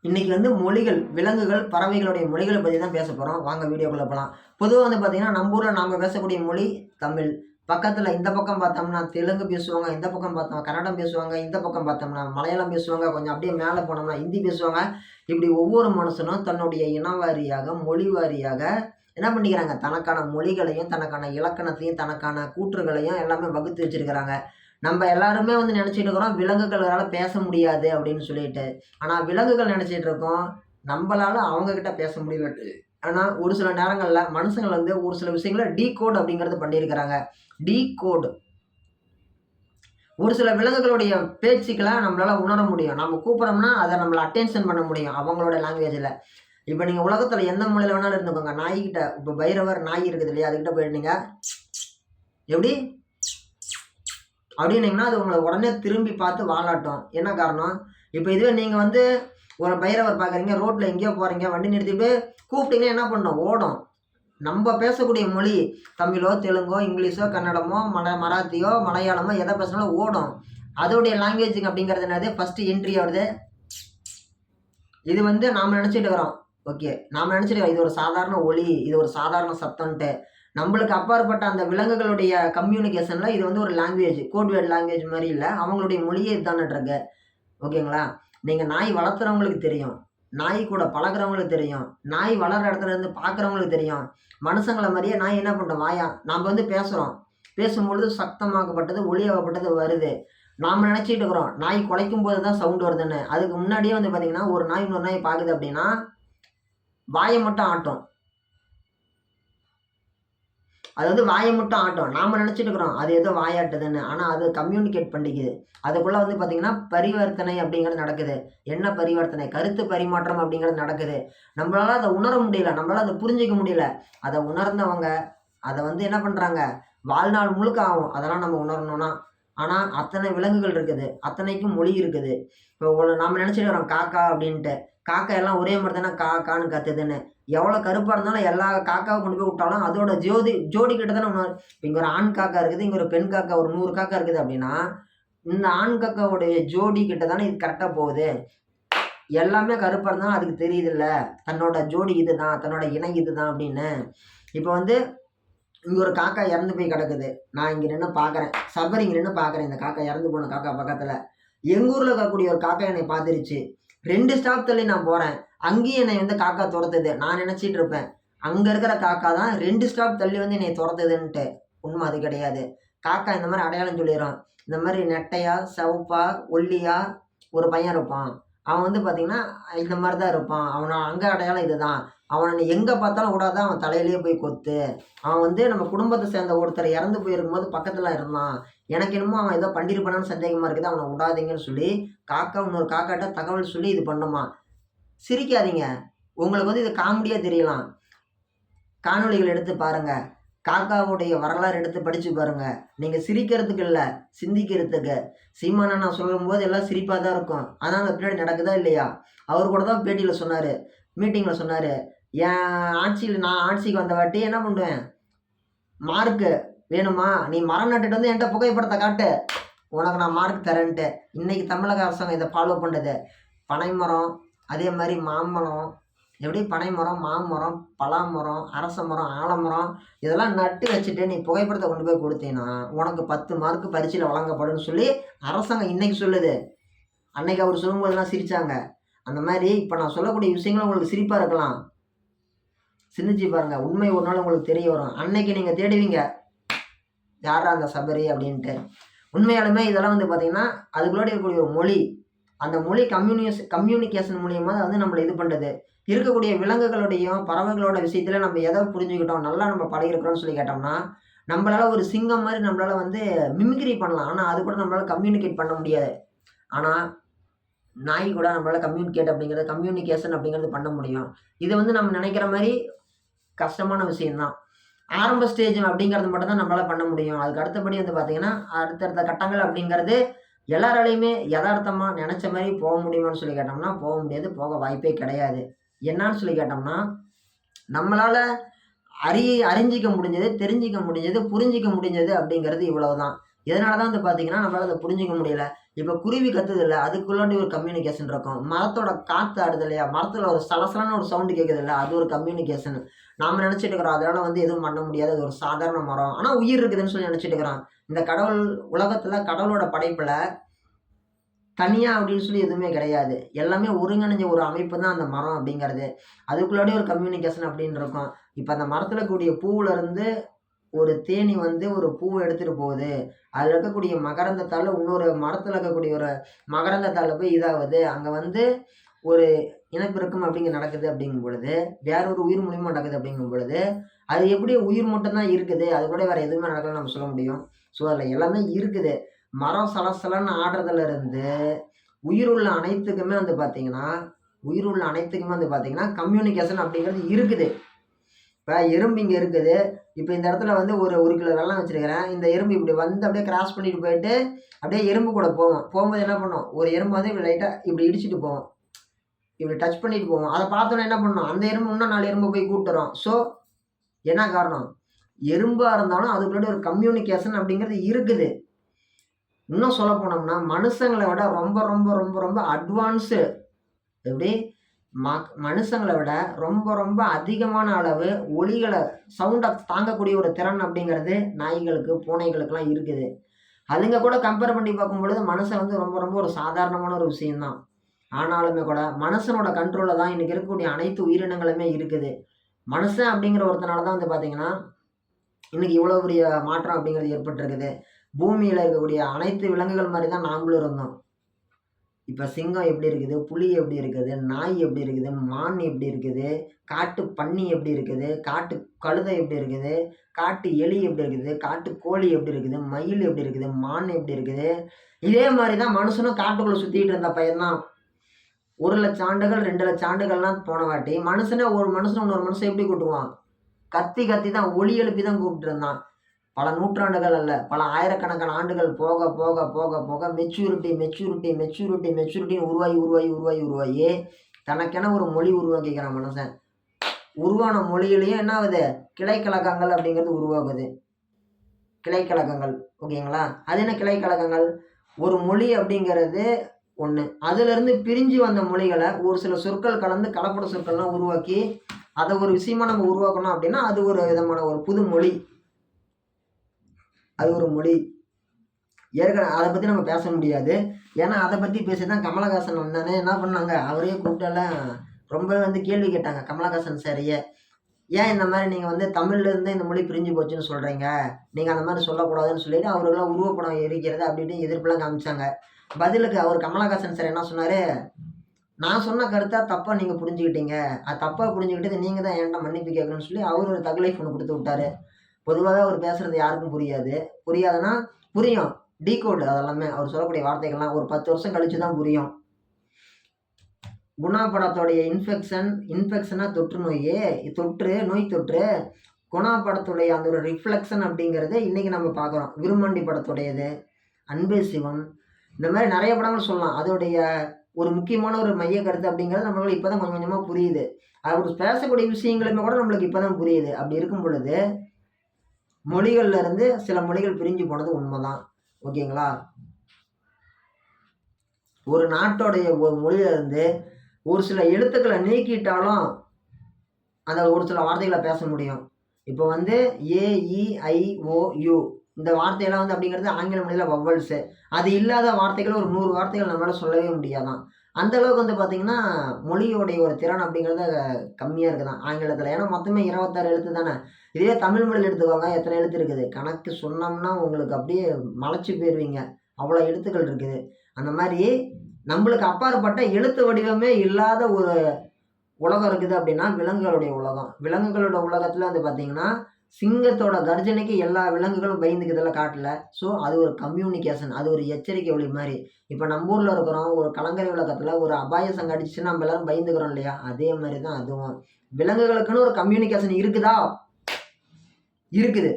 இன்னைக்கு வந்து மொழிகள், விலங்குகள், பறவைகளுடைய மொழிகளை பத்தி தான் பேச போறோம். வாங்க வீடியோக்குள்ள போலாம். பொதுவா வந்து பார்த்தீங்கன்னா, நம்ம ஊர்ல நாம பேசக்கூடிய மொழி தமிழ். பக்கத்துல இந்த பக்கம் பார்த்தோம்னா தெலுங்கு பேசுவாங்க, இந்த பக்கம் பார்த்தோம் கன்னடம் பேசுவாங்க, இந்த பக்கம் பார்த்தோம்னா மலையாளம் பேசுவாங்க, கொஞ்சம் அப்படியே மேல போனோம்னா ஹிந்தி பேசுவாங்க. இப்படி ஒவ்வொரு மனுஷனும் தன்னுடைய இன வாரியாக, மொழி வாரியாக என்ன பண்ணிக்கிறாங்க? தனக்கான மொழிகளையும், தனக்கான இலக்கணத்தையும், தனக்கான கூற்றுகளையும் எல்லாமே வகுத்து வச்சிருக்கிறாங்க. நம்ம எல்லாருமே வந்து நினைச்சிட்டு இருக்கிறோம், விலங்குகளால பேச முடியாது அப்படின்னு சொல்லிட்டு. ஆனா விலங்குகள் நினைச்சிட்டு இருக்கோம், நம்பளால அவங்க கிட்ட பேச முடியலன்ட்டு. ஆனா ஒரு சில நேரங்கள்ல மனுஷங்கள் வந்து ஒரு சில விஷயங்கள டீகோட் அப்படிங்கிறது பண்ணியிருக்கிறாங்க. டீகோட். ஒரு சில விலங்குகளுடைய பேச்சுக்கள நம்மளால உணர முடியும். நம்ம கூப்பிடுறோம்னா, அத நம்மள அட்டென்ஷன் பண்ண முடியும். அவங்களோட லாங்குவேஜ்ல. இப்ப நீங்க உலகத்துல எந்த மூலையில வேணாலும் இருந்துக்கோங்க. நாய்கிட்ட இப்ப பைரவர் நாய் இருக்குது இல்லையா? அதுகிட்ட போயிட்டு நீங்க எப்படி அப்படின்னீங்கன்னா, அது உங்கள உடனே திரும்பி பார்த்து வாலாட்டும். என்ன காரணம்? இப்ப இதுவே நீங்க வந்து ஒரு பைரவர் பார்க்குறீங்க, ரோட்ல எங்கேயோ போறீங்க, வண்டி நிறுத்திட்டு கூப்பிட்டீங்கன்னா என்ன பண்ணும்? ஓடும். நம்ப பேசக்கூடிய மொழி தமிழோ, தெலுங்கோ, இங்கிலீஷோ, கன்னடமோ, மராத்தியோ, மலையாளமோ எத பேசினாலும் ஓடும். அதோடைய லாங்குவேஜ்ங்க அப்படிங்கிறது என்னது? ஃபர்ஸ்ட் என்ட்ரி ஆவுறது. இது வந்து நாம நினைச்சிட்டு இருக்கிறோம். ஓகே. நாம நினைச்சிட்டு இருக்கிறோம், இது ஒரு சாதாரண ஒலி, இது ஒரு சாதாரண சத்தம்ன்ட்டு. நம்மளுக்கு அப்பாற்பட்ட அந்த விலங்குகளுடைய கம்யூனிகேஷன்ல இது வந்து ஒரு லாங்குவேஜ். கோட் வேர்ட் லாங்குவேஜ் மாரி இல்ல. அவங்களுடைய மொழியே இதுதான்னுட்ருக்கு. ஓகேங்களா? நீங்க நாய் வளர்த்துறவங்களுக்கு தெரியும். நாய் கூட பழகுறவங்களுக்கு தெரியும். நாய் வளர்ற இடத்துல இருந்து பார்க்குறவங்களுக்கு தெரியும். மனுஷங்கள மாரியே நாய் என்ன பண்ணும்? நாம வந்து பேசுறோம். பேசும்பொழுது சத்தமாக்கப்பட்டது, ஒலியாகப்பட்டது வருது. நாம நினைச்சிட்டு இருக்கிறோம், நாய் குலைக்கும்போது தான் சவுண்ட் வருதுன்னு. அதுக்கு முன்னாடியே வந்து பார்த்தீங்கன்னா, ஒரு நாய் இன்னொரு நாய் பாக்குது அப்படின்னா, வாய மட்டும் ஆட்டும். அது வந்து வாய மட்டும் ஆட்டும். நாம நினைச்சிட்டு இருக்கிறோம், அது ஏதோ வாயாட்டுதுன்னு. ஆனா அது கம்யூனிகேட் பண்ணிக்குது. அதுக்குள்ள வந்து பார்த்தீங்கன்னா, பரிவர்த்தனை அப்படிங்கிறது நடக்குது. என்ன பரிவர்த்தனை? கருத்து பரிமாற்றம் அப்படிங்கிறது நடக்குது. நம்மளால அத உணர முடியல. நம்மளால அத புரிஞ்சுக்க முடியல. அத உணர்ந்தவங்க, அத வந்து என்ன பண்றாங்க? வாழ்நாள் முழுக்க ஆகும். அதெல்லாம் நம்ம உணரணும்னா. ஆனா, அத்தனை விலங்குகள் இருக்குது. அத்தனைக்கும் மொழி இருக்குது. இப்போ நாம நினைச்சிட்டு இருக்கிறோம் காக்கா அப்படின்ட்டு. காக்கா எல்லாம் ஒரே மாரி தானே கா கான்னு கத்துதுன்னு. எவ்வளோ கருப்பா இருந்தாலும் எல்லா காக்காவ கொண்டு போய் விட்டாலும் அதோட ஜோடி கிட்ட தானே இங்க ஒரு ஆண் காக்கா இருக்குது, இங்க ஒரு பெண் காக்கா ஒரு 100 காக்கா இருக்குது அப்படின்னா, இந்த ஆண் காக்காவுடைய ஜோடி கிட்ட தானே இது கரெக்ட்டா போகுது. எல்லாமே கருப்பா இருந்தாலும் அதுக்கு தெரியுதுல்ல, தன்னோட ஜோடி இதுதான், தன்னோட இணை இதுதான் அப்படின்னு. இப்ப வந்து இங்க ஒரு காக்கா இறந்து போய் கிடக்குது. நான் இங்க நின்னு பார்க்குறேன். சபரி இங்க நின்னு பார்க்குறேன். இந்த காக்கா இறந்து போன காக்கா பக்கத்துல. எங்க ஊர்ல இருக்கக்கூடிய ஒரு காக்கா என்னை பார்த்துருச்சு. 2 ஸ்டாப் தள்ளி நான் போறேன். அங்கேயும் என்னை வந்து காக்கா துரத்துது. நான் நினைச்சிட்டு இருப்பேன், அங்க இருக்கிற காக்கா தான் 2 ஸ்டாப் தள்ளி வந்து என்னைய துரத்துதுன்ட்டு. உண்மை அது கிடையாது. காக்கா இந்த மாரி அடையாளம் சொல்லிரும். இந்த மாரி நெட்டையா, சிவப்பா, ஒல்லியா ஒரு பையன் இருப்பான். அவன் வந்து பார்த்தீங்கன்னா, இந்த மாரி தான் இருப்பான். அவன அங்க அடையாளம் இதுதான். அவன நீ எங்க பார்த்தாலும் விடாத, அவன் தலையிலேயே போய் கொத்து. அவன் வந்து நம்ம குடும்பத்த சேர்ந்த ஒருத்தர் இறந்து போயிருக்கும்போது பக்கத்துல இருந்தான். எனக்கு என்னமோ அவன் ஏதோ பண்ணியிருப்பானான்னு சந்தேகமா இருக்குது. அவன விடாதீங்கன்னு சொல்லி, காக்கா இன்னொரு காக்காட்ட தகவல் சொல்லி இது பண்ணுமாம். சிரிக்காதீங்க. உங்களுக்கு வந்து இது காமெடியா தெரியலாம். காணொளிகள் எடுத்து பாருங்க. காக்காவுடைய வரலாறு எடுத்து படிச்சு பாருங்க. நீங்க சிரிக்கிறதுக்கு இல்ல, சிந்திக்கிறதுக்கு. சீமான் அண்ணா சொல்லும்போது எல்லாம் சிரிப்பா தான் இருக்கும். ஆனா அங்க பின்னாடி நடக்குதா இல்லையா? அவரு கூட தான் பேட்டியில சொன்னாரு. மீட்டிங்ல சொன்னாரு. நான் ஆட்சிக்கு வந்த வாட்டி என்ன பண்ணுவேன்? மார்க்கு வேணுமா? நீ மரம் நட்டுட்டு வந்து என்ட்ட புகைப்படத்த காட்டு. உனக்கு நான் மார்க் தரேன்ட்டு. இன்னைக்கு தமிழக அரசாங்கம் இத ஃபாலோ பண்ணுது. பனைமரம், அதே மாரி மாமரம், எப்படி பனைமரம், மாமரம், பலாமரம், அரச மரம், ஆலமரம் இதெல்லாம் நட்டு வச்சுட்டு நீ புகைப்படத்த கொண்டு போய் குடுத்தீன்னா, உனக்கு 10 மார்க் பரீட்சையில வழங்கப்படும்னு சொல்லி அரசாங்கம் இன்னைக்கு சொல்லுது. அன்னைக்கு அவரு சொல்லும்போதெல்லாம் சிரிச்சாங்க. அந்த மாரி இப்ப நான் சொல்லக்கூடிய விஷயங்கள் உங்களுக்கு சிரிப்பா இருக்கலாம். சிந்திச்சு பாருங்க. உண்மை ஒரு நாள் உங்களுக்கு தெரிய வரும். அன்னைக்கு நீங்க தேடுவீங்க, யார்ரா அந்த சபரி அப்படின்ட்டு. உண்மையாலுமே இதெல்லாம் வந்து பார்த்தீங்கன்னா, அதுக்குள்ளாடி இருக்கக்கூடிய ஒரு மொழி. அந்த மொழி கம்யூனிகேஷன் மூலியமா தான் வந்து நம்மள இது பண்றது. இருக்கக்கூடிய விலங்குகளுடையும், பறவைகளோட விஷயத்துல நம்ம எத புரிஞ்சுக்கிட்டோம், நல்லா நம்ம பழகியிருக்கிறோம்னு சொல்லி கேட்டோம்னா, நம்மளால ஒரு சிங்கம் மாரி நம்மளால வந்து மிமிக்ரி பண்ணலாம். ஆனா, அது கூட நம்மளால கம்யூனிகேட் பண்ண முடியாது. ஆனா, நாய் கூட நம்மளால கம்யூனிகேஷன் அப்படிங்கிறது பண்ண முடியும். இது வந்து நம்ம நெனைக்கிற மாரி கஷ்டமான விஷயம் தான். ஆரம்ப ஸ்டேஜ் அப்படிங்கிறது மட்டும் தான் நம்மளால பண்ண முடியும். அதுக்கு அடுத்தபடி வந்து பார்த்தீங்கன்னா, அடுத்தடுத்த கட்டங்கள் அப்படிங்கிறது எல்லாராலயுமே எதார்த்தமா நெனச்ச மாரி போக முடியுமான்னு சொல்லி கேட்டோம்னா, போக முடியாது. போக வாய்ப்பே கிடையாது. என்னான்னு சொல்லி கேட்டோம்னா, நம்மளால அறிஞ்சிக்க முடிஞ்சது, தெரிஞ்சுக்க முடிஞ்சது, புரிஞ்சுக்க முடிஞ்சது அப்படிங்கிறது இவ்வளவுதான். இதனால தான் வந்து பார்த்தீங்கன்னா, நம்மளால அத புரிஞ்சுக்க முடியல. இப்ப குருவி கத்துதுல்ல, அதுக்குள்ளாடி ஒரு கம்யூனிகேஷன் இருக்கும். மரத்தோட காத்து ஆடுது இல்லையா? மரத்துல ஒரு சலசலன்னு ஒரு சவுண்ட் கேட்குதுல்ல, அது ஒரு கம்யூனிகேஷன். நாம நெனச்சுட்டு இருக்கிறோம், அதனால வந்து எதுவும் பண்ண முடியாது. அது ஒரு சாதாரண மரம். ஆனா உயிர் இருக்குதுன்னு சொல்லி நெனச்சுட்டு இருக்கிறோம். இந்த கடவுள் உலகத்துல கடவுளோட படைப்புல தனியா அப்படின்னு சொல்லி எதுவுமே கிடையாது. எல்லாமே ஒருங்கிணைஞ்ச ஒரு அமைப்பு தான் அந்த மரம் அப்படிங்கிறது. அதுக்குள்ளாடி ஒரு கம்யூனிகேஷன் அப்படின்னு இருக்கும். இப்ப அந்த மரத்துல இருக்கக்கூடிய பூவுல இருந்து ஒரு தேனீ வந்து ஒரு பூவ எடுத்துட்டு போகுது. அதுல இருக்கக்கூடிய மகரந்தத்தால இன்னொரு மரத்துல இருக்கக்கூடிய ஒரு மகரந்தத்தால போய் இதாவுது. அங்க வந்து ஒரு இனப்பெருக்கம் அப்படிங்க நடக்குது அப்படிங்கும் பொழுது, வேற ஒரு உயிர் மூலியமா நடக்குது அப்படிங்கும் பொழுது, அது எப்படி உயிர் மட்டும் தான் இருக்குது. அது கூட வேற எதுவுமே நடக்கலன்னு நம்ம சொல்ல முடியும். ஸோ, அதுல எல்லாமே இருக்குது. மரம் சலசலன்னு ஆடுறதுல இருந்து, உயிருள்ள அனைத்துக்குமே வந்து பார்த்தீங்கன்னா உயிருள்ள அனைத்துக்குமே வந்து பார்த்தீங்கன்னா, கம்யூனிகேஷன் அப்படிங்கிறது இருக்குது. இப்ப எறும்பு இங்க இருக்குது. இப்ப இந்த இடத்துல வந்து ஒரு 1 கிலோ வெல்லம் வச்சிருக்கிறேன். இந்த எறும்பு இப்படி வந்து அப்படியே கிராஸ் பண்ணிட்டு போயிட்டு, அப்படியே எறும்பு கூட போகும். போகும்போது என்ன பண்ணும்? ஒரு எறும்பு வந்து இப்படி லைட்டா இப்படி இடிச்சுட்டு போகும். இப்படி டச் பண்ணிட்டு போகும். அத பார்த்தோனே என்ன பண்ணும்? அந்த எறும்பு இன்னும் 4 எறும்ப போய் கூட்டு வரும். ஸோ, என்ன காரணம்? எறும்பா இருந்தாலும் அதுக்குள்ளாடி ஒரு கம்யூனிகேஷன் அப்படிங்கிறது இருக்குது. இன்னும் சொல்ல போனோம்னா, மனுஷங்கள விட ரொம்ப ரொம்ப ரொம்ப ரொம்ப அட்வான்ஸு எப்படி? மனுஷங்கள விட ரொம்ப ரொம்ப அதிகமான அளவு ஒலிகள சவுண்ட தாங்கக்கூடிய ஒரு திறன் அப்படிங்கிறது நாய்களுக்கு, பூனைகளுக்கெல்லாம் இருக்குது. அதுங்க கூட கம்பேர் பண்ணி பார்க்கும்பொழுது, மனுஷன் வந்து ரொம்ப ரொம்ப ஒரு சாதாரணமான ஒரு விஷயம் தான். ஆனாலுமே கூட மனுஷனோட கண்ட்ரோல்ல தான் இன்னைக்கு இருக்கக்கூடிய அனைத்து உயிரினங்களுமே இருக்குது. மனுஷன் அப்படிங்கிற ஒருத்தனால தான் வந்து பார்த்தீங்கன்னா, இன்னைக்கு இவ்வளோ பெரிய மாற்றம் அப்படிங்கிறது ஏற்பட்டிருக்குது. பூமியில இருக்கக்கூடிய அனைத்து விலங்குகள் மாரி தான் நாமளும் இருந்தோம். இப்ப சிங்கம் எப்படி இருக்குது? புலி எப்படி இருக்குது? நாய் எப்படி இருக்குது? மான் எப்படி இருக்குது? காட்டு பன்னி எப்படி இருக்குது? காட்டு கழுதை எப்படி இருக்குது? காட்டு எலி எப்படி இருக்குது? காட்டு கோழி எப்படி இருக்குது? மயில் எப்படி இருக்குது? மான் எப்படி இருக்குது? இதே மாரி தான் மனுஷனும் காட்டுக்குள்ள சுத்திட்டு இருந்த பையன் தான். 1,00,000 ஆண்டுகள், 2,00,000 ஆண்டுகள்லாம் போனவாட்டி, ஒரு மனுஷன் இன்னொரு மனுஷன் எப்படி கூட்டுவான்? கத்தி கத்தி தான் ஒலி எழுப்பி தான் கூப்பிட்டு இருந்தான். பல நூற்றாண்டுகள் அல்ல, பல ஆயிரக்கணக்கான ஆண்டுகள் போக, போக, போக, போக மெச்சூரிட்டி, மெச்சூரிட்டி, மெச்சூரிட்டி, மெச்சூரிட்டின்னு உருவாகி, உருவாகி, உருவாகி, உருவாகி தனக்கென ஒரு மொழி உருவாக்கிக்கிறான் மனுஷன். உருவான மொழியிலேயே என்ன ஆகுது? கிளைக்கழகங்கள் அப்படிங்கிறது உருவாகுது. கிளைக்கழகங்கள். ஓகேங்களா? அது என்ன கிளைக்கழகங்கள்? ஒரு மொழி அப்படிங்கிறது ஒண்ணு. அதிலிருந்து பிரிஞ்சு வந்த மொழிகள ஒரு சில சொற்கள் கலந்து கலப்பட சொற்கள்லாம் உருவாக்கி, அத ஒரு விஷயமா நம்ம உருவாக்கணும் அப்படின்னா, அது ஒரு விதமான ஒரு புது மொழி. அது ஒரு மொழி. ஏற்கனவே அத பத்தி நம்ம பேச முடியாது. ஏன்னா, அத பத்தி பேசி தான் கமலஹாசன் வந்தானே என்ன பண்ணாங்க, அவரையே கூப்பிட்டெல்லாம் ரொம்பவே வந்து கேள்வி கேட்டாங்க. கமலஹாசன் சாரையே. ஏன் இந்த மாரி நீங்க வந்து தமிழ்ல இருந்து இந்த மொழி பிரிஞ்சு போச்சுன்னு சொல்றீங்க? நீங்க அந்த மாரி சொல்லக்கூடாதுன்னு சொல்லிட்டு அவருக்கெல்லாம் உருவப்படம் எரிக்கிறது அப்படி இப்படின்னு எதிர்ப்புலாம் காமிச்சாங்க. பதிலுக்கு அவர் கமலஹாசன் சார் என்ன சொன்னாரு, "நான் சொன்ன கருத்த தப்பா நீங்க புரிஞ்சுக்கிட்டீங்க. அது தப்பா புரிஞ்சுக்கிட்டது நீங்க தான் என்ட்ட மன்னிப்பு கேட்கணும்னு" சொல்லி அவரு ஒரு தக்லைஃப் ஒண்ணு குடுத்து விட்டாரு. பொதுவாவே அவர் பேசுறது யாருக்கும் புரியாது. புரியாதுன்னா புரியும். டீகோடு அதெல்லாமே. அவர் சொல்லக்கூடிய வார்த்தைகள்லாம் ஒரு 10 வருஷம் கழிச்சு தான் புரியும். குணா படத்தோடைய இன்ஃபெக்ஷனா தொற்று நோயி, நோய் தொற்று. குணா படத்துடைய அந்த ஒரு ரிஃப்ளெக்ஷன் அப்படிங்கிறத இன்னைக்கு நம்ம பார்க்குறோம். விருமாண்டி படத்துடையது, அன்பே சிவம். இந்த மாரி நெறைய படங்கள் சொல்லலாம். அதோடைய ஒரு முக்கியமான ஒரு மைய கருத்து அப்படிங்கிறது நம்மளுக்கு இப்ப தான் கொஞ்சம் கொஞ்சமா புரியுது. அவர் பேசக்கூடிய விஷயங்களுமே கூட நம்மளுக்கு இப்ப தான் புரியுது. அப்படி இருக்கும் பொழுது, மொழிகள்ல இருந்து சில மொழிகள் பிரிஞ்சு போனது உண்மதான். ஓகேங்களா? ஒரு நாட்டோடைய ஒரு மொழியில இருந்து ஒரு சில எழுத்துக்கள நீக்கிட்டாலும், அந்த ஒரு சில வார்த்தைகள பேச முடியும். இப்ப வந்து ஏ, இ, ஐ, ஓ, யு இந்த வார்த்தையெல்லாம் வந்து அப்படிங்கிறது ஆங்கில மொழியில வவ்வல்ஸு. அது இல்லாத வார்த்தைகள் ஒரு 100 வார்த்தைகள் நம்மளால சொல்லவே முடியாதாம். அந்த அளவுக்கு வந்து பார்த்தீங்கன்னா, மொழியோடைய ஒரு திறன் அப்படிங்கிறது கம்மியா இருக்குதாம் ஆங்கிலத்தில. ஏன்னா மொத்தமே 26 எழுத்து தானே. இதுவே தமிழ் மொழியில எடுத்துக்கோங்க, எத்தனை எழுத்து இருக்குது? கணக்கு சொன்னோம்னா உங்களுக்கு அப்படியே மலைச்சு போயிருவீங்க. அவ்வளோ எழுத்துக்கள் இருக்குது. அந்த மாரி நம்மளுக்கு அப்பாற்பட்ட எழுத்து வடிவமே இல்லாத ஒரு உலகம் இருக்குது அப்படின்னா, விலங்குகளுடைய உலகம். விலங்குகளோட உலகத்துல வந்து பார்த்தீங்கன்னா, சிங்கத்தோட கர்ஜனைக்கு எல்லா விலங்குகளும் பயந்துக்குதுல்ல காட்டுல. ஸோ, அது ஒரு கம்யூனிகேஷன். அது ஒரு எச்சரிக்கை ஒலி மாரி. இப்ப நம்ம ஊர்ல இருக்கிறோம், ஒரு கலங்கரை விளக்கத்துல ஒரு அபாய சங்கம் அடிச்சுச்சுன்னா நம்ம எல்லாரும் பயந்துக்கிறோம் இல்லையா? அதே மாரி தான் அதுவும். விலங்குகளுக்குன்னு ஒரு கம்யூனிகேஷன் இருக்குதா? இருக்குது.